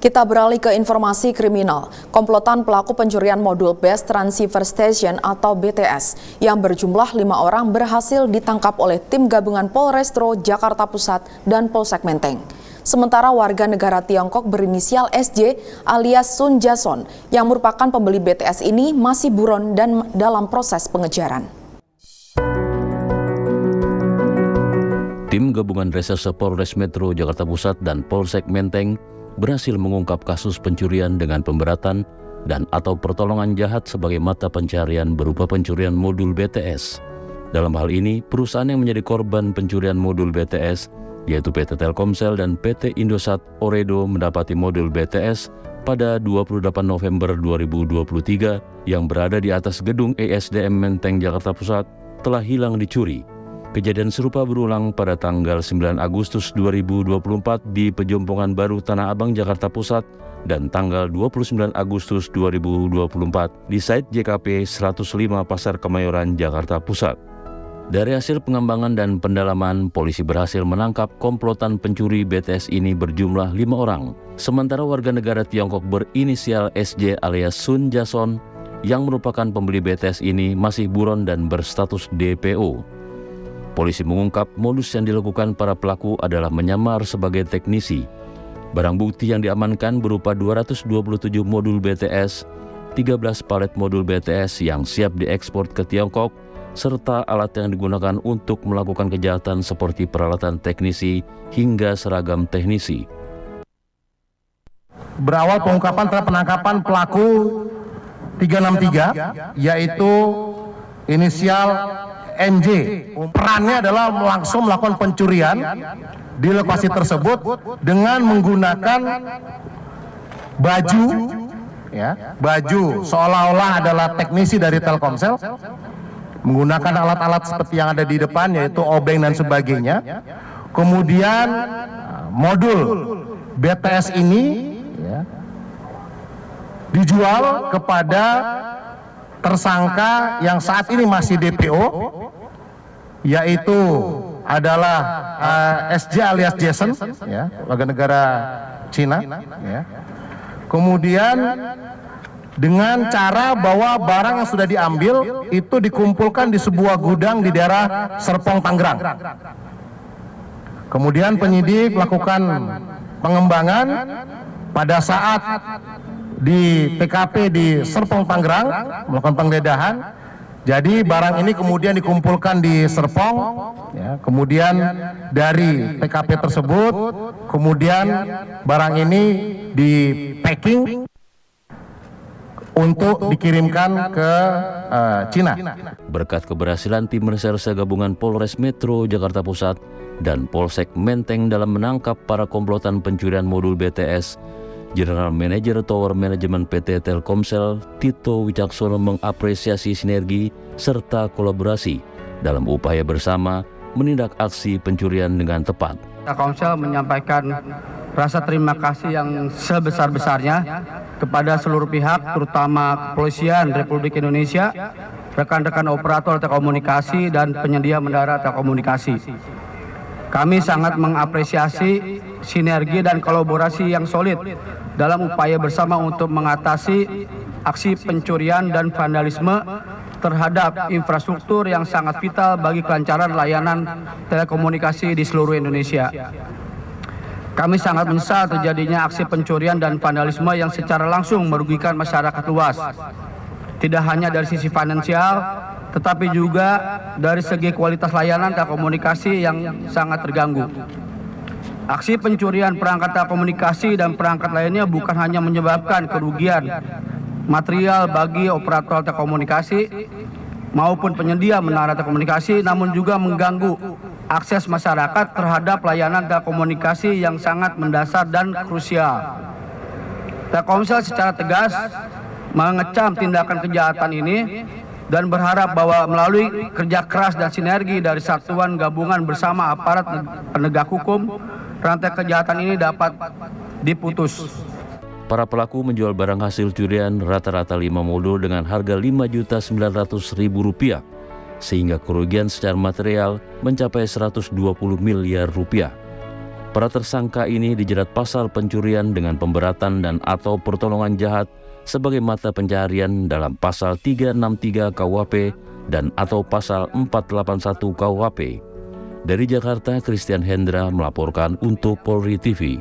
Kita beralih ke informasi kriminal. Komplotan pelaku pencurian modul Base Transceiver Station atau BTS yang berjumlah 5 orang berhasil ditangkap oleh tim gabungan Polrestro Jakarta Pusat dan Polsek Menteng. Sementara warga negara Tiongkok berinisial SJ alias Sun Jason yang merupakan pembeli BTS ini masih buron dan dalam proses pengejaran. Tim gabungan reserse Polres Metro Jakarta Pusat dan Polsek Menteng berhasil mengungkap kasus pencurian dengan pemberatan dan atau pertolongan jahat sebagai mata pencarian berupa pencurian modul BTS. Dalam hal ini, perusahaan yang menjadi korban pencurian modul BTS, yaitu PT Telkomsel dan PT Indosat Ooredoo mendapati modul BTS pada 28 November 2023 yang berada di atas gedung ESDM Menteng Jakarta Pusat telah hilang dicuri. Kejadian serupa berulang pada tanggal 9 Agustus 2024 di Pejompongan Baru Tanah Abang, Jakarta Pusat dan tanggal 29 Agustus 2024 di site JKP 105 Pasar Kemayoran, Jakarta Pusat. Dari hasil pengembangan dan pendalaman, polisi berhasil menangkap komplotan pencuri BTS ini berjumlah 5 orang. Sementara warga negara Tiongkok berinisial SJ alias Sun Jason yang merupakan pembeli BTS ini masih buron dan berstatus DPO. Polisi mengungkap modus yang dilakukan para pelaku adalah menyamar sebagai teknisi. Barang bukti yang diamankan berupa 227 modul BTS, 13 palet modul BTS yang siap diekspor ke Tiongkok, serta alat yang digunakan untuk melakukan kejahatan seperti peralatan teknisi hingga seragam teknisi. Berawal pengungkapan terhadap penangkapan pelaku 363, yaitu inisial NJ. Perannya adalah langsung melakukan pencurian di lokasi tersebut dengan menggunakan baju seolah-olah adalah teknisi dari Telkomsel, menggunakan alat-alat seperti yang ada di depan yaitu obeng dan sebagainya. Kemudian modul BTS ini dijual kepada tersangka yang saat ini masih DPO, yaitu adalah SJ alias Jason, warga negara Cina. Kemudian dengan cara bahwa barang yang sudah diambil itu dikumpulkan di sebuah gudang di daerah Serpong, Tangerang. Kemudian penyidik melakukan pengembangan pada saat di TKP di Serpong, Tangerang, melakukan penggeledahan. Jadi barang ini kemudian dikumpulkan di Serpong, kemudian dari TKP tersebut, kemudian barang ini di packing untuk dikirimkan ke Cina. Berkat keberhasilan tim reserse gabungan Polres Metro Jakarta Pusat dan Polsek Menteng dalam menangkap para komplotan pencurian modul BTS, General Manager Tower Management PT Telkomsel Tito Wicaksono mengapresiasi sinergi serta kolaborasi dalam upaya bersama menindak aksi pencurian dengan tepat. Telkomsel menyampaikan rasa terima kasih yang sebesar-besarnya kepada seluruh pihak, terutama Kepolisian Republik Indonesia, rekan-rekan operator telekomunikasi dan penyedia menara telekomunikasi. Kami sangat mengapresiasi sinergi dan kolaborasi yang solid dalam upaya bersama untuk mengatasi aksi pencurian dan vandalisme terhadap infrastruktur yang sangat vital bagi kelancaran layanan telekomunikasi di seluruh Indonesia. Kami sangat menyesal terjadinya aksi pencurian dan vandalisme yang secara langsung merugikan masyarakat luas. Tidak hanya dari sisi finansial, tetapi juga dari segi kualitas layanan telekomunikasi yang sangat terganggu. Aksi pencurian perangkat telekomunikasi dan perangkat lainnya bukan hanya menyebabkan kerugian material bagi operator telekomunikasi maupun penyedia menara telekomunikasi, namun juga mengganggu akses masyarakat terhadap layanan telekomunikasi yang sangat mendasar dan krusial. Telkomsel secara tegas mengecam tindakan kejahatan ini dan berharap bahwa melalui kerja keras dan sinergi dari satuan gabungan bersama aparat penegak hukum, rantai kejahatan ini dapat diputus. Para pelaku menjual barang hasil curian rata-rata 5 modul dengan harga Rp5.900.000, sehingga kerugian secara material mencapai Rp120 miliar. Para tersangka ini dijerat pasal pencurian dengan pemberatan dan atau pertolongan jahat sebagai mata pencaharian dalam pasal 363 KUHP dan atau pasal 481 KUHP. Dari Jakarta, Christian Hendra melaporkan untuk Polri TV.